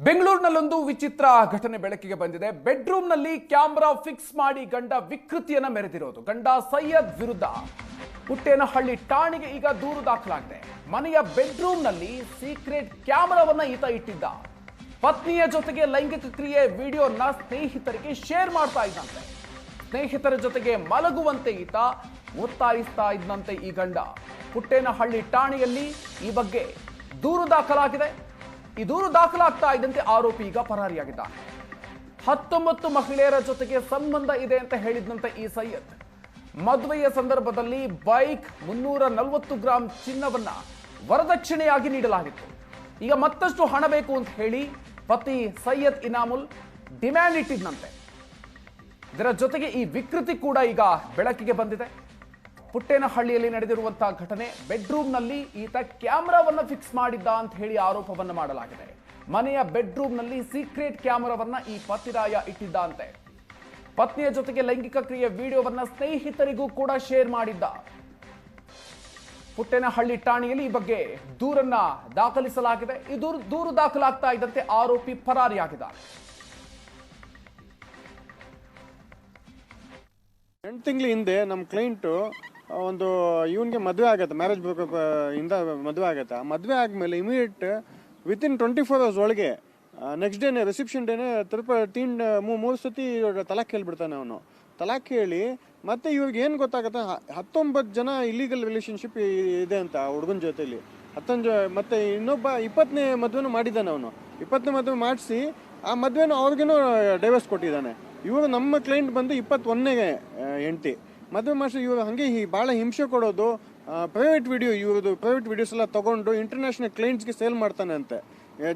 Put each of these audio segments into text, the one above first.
ಬೆಂಗಳೂರಿನಲ್ಲೊಂದು ವಿಚಿತ್ರ ಘಟನೆ ಬೆಳಕಿಗೆ ಬಂದಿದೆ. ಬೆಡ್ರೂಮ್ನಲ್ಲಿ ಕ್ಯಾಮೆರಾ ಫಿಕ್ಸ್ ಮಾಡಿ ಗಂಡ ವಿಕೃತಿಯನ್ನ ಮೆರೆದಿರೋದು. ಗಂಡ ಸೈಯದ್ ವಿರುದ್ಧ ಪುಟ್ಟೇನಹಳ್ಳಿ ಠಾಣೆಗೆ ಈಗ ದೂರು ದಾಖಲಾಗಿದೆ. ಮನೆಯ ಬೆಡ್ರೂಮ್ನಲ್ಲಿ ಸೀಕ್ರೆಟ್ ಕ್ಯಾಮೆರಾವನ್ನ ಈತ ಇಟ್ಟಿದ್ದ. ಪತ್ನಿಯ ಜೊತೆಗೆ ಲೈಂಗಿಕ ಕ್ರಿಯೆ ವಿಡಿಯೋನ ಸ್ನೇಹಿತರಿಗೆ ಶೇರ್ ಮಾಡ್ತಾ ಇದ್ದಂತೆ. ಸ್ನೇಹಿತರ ಜೊತೆಗೆ ಮಲಗುವಂತೆ ಈತ ಒತ್ತಾಯಿಸ್ತಾ ಇದ್ದಂತೆ ಈ ಗಂಡ. ಪುಟ್ಟೇನಹಳ್ಳಿ ಠಾಣೆಯಲ್ಲಿ ಈ ಬಗ್ಗೆ ದೂರು ದಾಖಲಾಗಿದೆ. ಈ ದೂರು ದಾಖಲಾಗ್ತಾ ಇದ್ದಂತೆ ಆರೋಪಿ ಈಗ ಪರಾರಿಯಾಗಿದ್ದಾನೆ. 19 ಮಹಿಳೆಯರ ಜೊತೆಗೆ ಸಂಬಂಧ ಇದೆ ಅಂತ ಹೇಳಿದಂತೆ ಈ ಸೈಯದ್ ಮದುವೆಯ ಸಂದರ್ಭದಲ್ಲಿ ಬೈಕ್ 340 ಗ್ರಾಂ ಚಿನ್ನವನ್ನ ವರದಕ್ಷಿಣೆಯಾಗಿ ನೀಡಲಾಗಿತ್ತು. ಈಗ ಮತ್ತಷ್ಟು ಹಣ ಬೇಕು ಅಂತ ಹೇಳಿ ಪತಿ ಸೈಯದ್ ಇನಾಮುಲ್ ಡಿಮ್ಯಾಂಡ್ ಇಟ್ಟಿದ್ದಂತೆ. ಇದರ ಜೊತೆಗೆ ಈ ವಿಕೃತಿ ಕೂಡ ಈಗ ಬೆಳಕಿಗೆ ಬಂದಿದೆ. ಪುಟ್ಟೇನಹಳ್ಳಿಯಲ್ಲಿ ನಡೆದಿರುವಂತಹ ಘಟನೆ. ಬೆಡ್ರೂಮ್ನಲ್ಲಿ ಈತ ಕ್ಯಾಮೆರಾವನ್ನ ಫಿಕ್ಸ್ ಮಾಡಿದ್ದ ಅಂತ ಹೇಳಿ ಆರೋಪವನ್ನ ಮಾಡಲಾಗಿದೆ. ಮನೆಯ ಬೆಡ್ರೂಮ್ನಲ್ಲಿ ಸೀಕ್ರೆಟ್ ಕ್ಯಾಮೆರಾವನ್ನ ಈ ಪತಿರಾಯ ಇಟ್ಟಿದ್ದ ಅಂತೆ. ಪತ್ನಿಯ ಜೊತೆಗೆ ಲೈಂಗಿಕ ಕ್ರಿಯೆ ವಿಡಿಯೋವನ್ನ ಸ್ನೇಹಿತರಿಗೂ ಕೂಡ ಶೇರ್ ಮಾಡಿದ್ದ. ಪುಟ್ಟೇನಹಳ್ಳಿ ಠಾಣೆಯಲ್ಲಿ ಈ ಬಗ್ಗೆ ದೂರನ್ನ ದಾಖಲಿಸಲಾಗಿದೆ. ಈ ದೂರು ದಾಖಲಾಗ್ತಾ ಇದ್ದಂತೆ ಆರೋಪಿ ಪರಾರಿಯಾಗಿದ್ದಾನೆ. 8 ತಿಂಗಳ ಹಿಂದೆ ನಮ್ಮ ಕ್ಲೈಂಟು ಒಂದು ಇವನಿಗೆ ಮದುವೆ ಆಗುತ್ತೆ, ಮ್ಯಾರೇಜ್ ಇಂದ ಮದುವೆ ಆಗುತ್ತೆ. ಆ ಮದುವೆ ಆದಮೇಲೆ ಇಮಿಡಿಯೇಟ್ ವಿತಿನ್ 24 hours ಒಳಗೆ ನೆಕ್ಸ್ಟ್ ಡೇನೆ ರಿಸೆಪ್ಷನ್ ಡೇನೆ ಮೂರು ಸತಿ ತಲಾಕ್ ಹೇಳ್ಬಿಡ್ತಾನೆ ಅವನು. ತಲಾಕ್ ಹೇಳಿ ಮತ್ತೆ ಇವ್ರಿಗೆ ಏನು ಗೊತ್ತಾಗುತ್ತೆ, 19 ಜನ ಇಲ್ಲೀಗಲ್ ರಿಲೇಷನ್ಶಿಪ್ ಇದೆ ಅಂತ ಹುಡುಗನ ಜೊತೆಲಿ. ಮತ್ತೆ ಇನ್ನೊಬ್ಬ 20ನೇ ಮದುವೆನೂ ಮಾಡಿದ್ದಾನೆ ಅವನು. 20ನೇ ಮದುವೆ ಮಾಡಿಸಿ ಆ ಮದುವೆನೂ ಅವ್ರಿಗೇನು ಡೈವರ್ಸ್ ಕೊಟ್ಟಿದ್ದಾನೆ. ಇವರು ನಮ್ಮ ಕ್ಲೈಂಟ್ ಬಂದು 21ನೇ ಹೆಂಡತಿ ಮದುವೆ ಮಾಡಿಸಿ ಇವರು ಹಾಗೆ ಭಾಳ ಹಿಂಸೆ ಕೊಡೋದು. ಪ್ರೈವೇಟ್ ವಿಡಿಯೋಸ್ ಎಲ್ಲ ತಗೊಂಡು ಇಂಟರ್ನ್ಯಾಷನಲ್ ಕ್ಲೈಂಟ್ಸ್ಗೆ ಸೇಲ್ ಮಾಡ್ತಾನೆ ಅಂತೆ.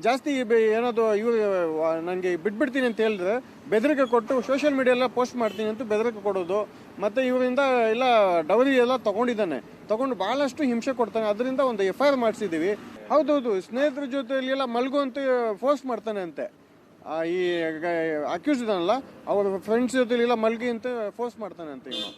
ಜಾಸ್ತಿ ಏನಾದ್ರು ಇವರು ನನಗೆ ಬಿಟ್ಬಿಡ್ತೀನಿ ಅಂತ ಹೇಳಿದ್ರೆ ಬೆದರಿಕೆ ಕೊಟ್ಟು ಸೋಷಿಯಲ್ ಮೀಡಿಯಾ ಎಲ್ಲ ಪೋಸ್ಟ್ ಮಾಡ್ತೀನಿ ಅಂತ ಬೆದರಿಕೆ ಕೊಡೋದು. ಮತ್ತು ಇವರಿಂದ ಎಲ್ಲ ಡವರಿ ಎಲ್ಲ ತಗೊಂಡು ಭಾಳಷ್ಟು ಹಿಂಸೆ ಕೊಡ್ತಾನೆ. ಅದರಿಂದ ಒಂದು FIR ಮಾಡಿಸಿದ್ದೀವಿ. ಹೌದೌದು, ಸ್ನೇಹಿತರ ಜೊತೆಯಲ್ಲಿ ಎಲ್ಲ ಮಲ್ಗುವಂತ ಫೋರ್ಸ್ ಮಾಡ್ತಾನೆ ಅಂತೆ. ಈ ಅಕ್ಯೂಸ್ ಇದಾನಲ್ಲ ಅವ್ರ ಫ್ರೆಂಡ್ಸ್ ಜೊತೆ ಎಲ್ಲ ಮಲ್ಗಿ ಅಂತ ಫೋರ್ಸ್ ಮಾಡ್ತಾನೆ ಅಂತ ಇವನು.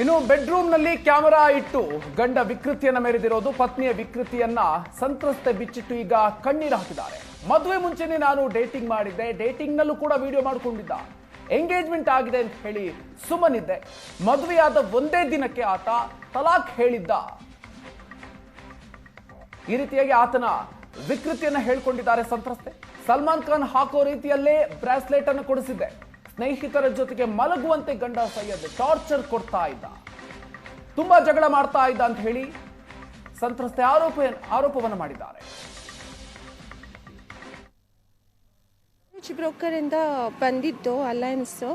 ಇನ್ನು ಬೆಡ್ರೂಮ್ನಲ್ಲಿ ಕ್ಯಾಮೆರಾ ಇಟ್ಟು ಗಂಡ ವಿಕೃತಿಯನ್ನ ಮೆರೆದಿರೋದು. ಪತ್ನಿಯ ವಿಕೃತಿಯನ್ನ ಸಂತ್ರಸ್ತೆ ಬಿಚ್ಚಿಟ್ಟು ಈಗ ಕಣ್ಣೀರು ಹಾಕಿದ್ದಾರೆ. ಮದುವೆ ಮುಂಚೆನೆ ನಾನು ಡೇಟಿಂಗ್ ಮಾಡಿದ್ದೆ, ಡೇಟಿಂಗ್ನಲ್ಲೂ ಕೂಡ ವಿಡಿಯೋ ಮಾಡಿಕೊಂಡಿದ್ದ, ಎಂಗೇಜ್ಮೆಂಟ್ ಆಗಿದೆ ಅಂತ ಹೇಳಿ ಸುಮ್ಮನಿದ್ದೆ. ಮದುವೆಯಾದ ಒಂದೇ ದಿನಕ್ಕೆ ಆತ ತಲಾಕ್ ಹೇಳಿದ್ದ. ಈ ರೀತಿಯಾಗಿ ಆತನ ವಿಕೃತಿಯನ್ನ ಹೇಳ್ಕೊಂಡಿದ್ದಾರೆ ಸಂತ್ರಸ್ತೆ. ಸಲ್ಮಾನ್ ಖಾನ್ ಹಾಕೋ ರೀತಿಯಲ್ಲೇ ಬ್ರಾಸ್ಲೆಟ್ ಅನ್ನು ಕೊಡಿಸಿದ್ದೆ. ಸ್ನೇಹಿತರ ಜೊತೆಗೆ ಮಲಗುವಂತೆ ಗಂಡ ಸೈಯದ್ ಟಾರ್ಚರ್ ಕೊಡ್ತಾ ಇದ್ದ, ತುಂಬಾ ಜಗಳ ಮಾಡ್ತಾ ಇದ್ದ ಅಂತ ಹೇಳಿ ಸಂತ್ರಸ್ತೆ ಆರೋಪವನ್ನು ಮಾಡಿದ್ದಾರೆ. ಬ್ರೋಕರ್ ಇಂದ ಬಂದಿದ್ದು ಅಲಯನ್ಸು.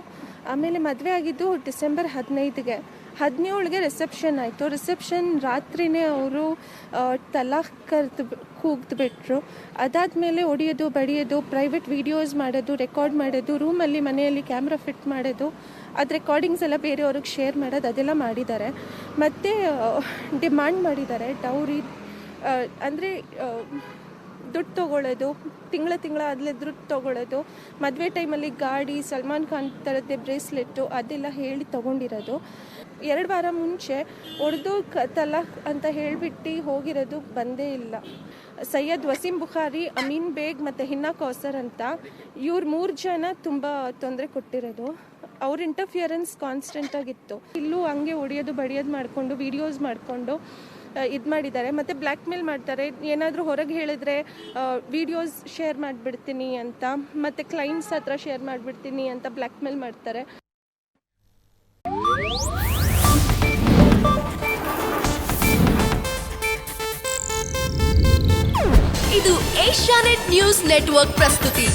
ಆಮೇಲೆ ಮದುವೆ ಆಗಿದ್ದು ಡಿಸೆಂಬರ್ 15ಗೆ. 17ಗೆ ರಿಸೆಪ್ಷನ್ ಆಯಿತು. ರಿಸೆಪ್ಷನ್ ರಾತ್ರಿನೇ ಅವರು ತಲಾಖ್ ಕೂಗ್ದುಬಿಟ್ರು. ಅದಾದಮೇಲೆ ಹೊಡೆಯೋದು ಬಡಿಯೋದು, ಪ್ರೈವೇಟ್ ವಿಡಿಯೋಸ್ ಮಾಡೋದು, ರೆಕಾರ್ಡ್ ಮಾಡೋದು, ರೂಮಲ್ಲಿ ಮನೆಯಲ್ಲಿ ಕ್ಯಾಮ್ರಾ ಫಿಟ್ ಮಾಡೋದು, ಅದು ರೆಕಾರ್ಡಿಂಗ್ಸ್ ಎಲ್ಲ ಬೇರೆಯವ್ರಿಗೆ ಶೇರ್ ಮಾಡೋದು, ಅದೆಲ್ಲ ಮಾಡಿದ್ದಾರೆ. ಮತ್ತು ಡಿಮ್ಯಾಂಡ್ ಮಾಡಿದ್ದಾರೆ ಡೌರಿ, ಅಂದರೆ ದುಡ್ಡು ತೊಗೊಳ್ಳೋದು, ತಿಂಗಳ ಅದಲ್ಲೇ ದುಡ್ಡು ತೊಗೊಳ್ಳೋದು. ಮದುವೆ ಟೈಮಲ್ಲಿ ಗಾಡಿ, ಸಲ್ಮಾನ್ ಖಾನ್ ಥರದ್ದೇ ಬ್ರೇಸ್ಲೆಟ್ಟು ಅದೆಲ್ಲ ಹೇಳಿ ತೊಗೊಂಡಿರೋದು. 2 ವಾರ ಮುಂಚೆ ಹೊಡೆದು ತಲಾಖ್ ಅಂತ ಹೇಳಿಬಿಟ್ಟು ಹೋಗಿರೋದು ಬಂದೇ ಇಲ್ಲ. ಸೈಯದ್ ವಸೀಂ ಬುಖಾರಿ, ಅಮೀನ್ ಬೇಗ್ ಮತ್ತು ಹಿನ್ನಾ ಕೌಸರ್ ಅಂತ ಇವ್ರು 3 ಜನ ತುಂಬ ತೊಂದರೆ ಕೊಟ್ಟಿರೋದು. ಅವ್ರ ಇಂಟರ್ಫಿಯರೆನ್ಸ್ ಕಾನ್ಸ್ಟೆಂಟ್ ಆಗಿತ್ತು. ಇಲ್ಲೂ ಹಂಗೆ ಹೊಡೆಯೋದು ಬಡಿಯೋದು ಮಾಡಿಕೊಂಡು ವಿಡಿಯೋಸ್ ಮಾಡಿಕೊಂಡು ಇದು ಮಾಡಿದ್ದಾರೆ. ಮತ್ತು ಬ್ಲ್ಯಾಕ್ ಮೇಲ್ ಮಾಡ್ತಾರೆ. ಏನಾದರೂ ಹೊರಗೆ ಹೇಳಿದ್ರೆ ವಿಡಿಯೋಸ್ ಶೇರ್ ಮಾಡಿಬಿಡ್ತೀನಿ ಅಂತ, ಮತ್ತು ಕ್ಲೈಂಟ್ಸ್ ಹತ್ರ ಶೇರ್ ಮಾಡಿಬಿಡ್ತೀನಿ ಅಂತ ಬ್ಲ್ಯಾಕ್ ಮೇಲ್ ಮಾಡ್ತಾರೆ. ಇದು ಏಷ್ಯಾನೆಟ್ ನ್ಯೂಸ್ ನೆಟ್ವರ್ಕ್ ಪ್ರಸ್ತುತಿ.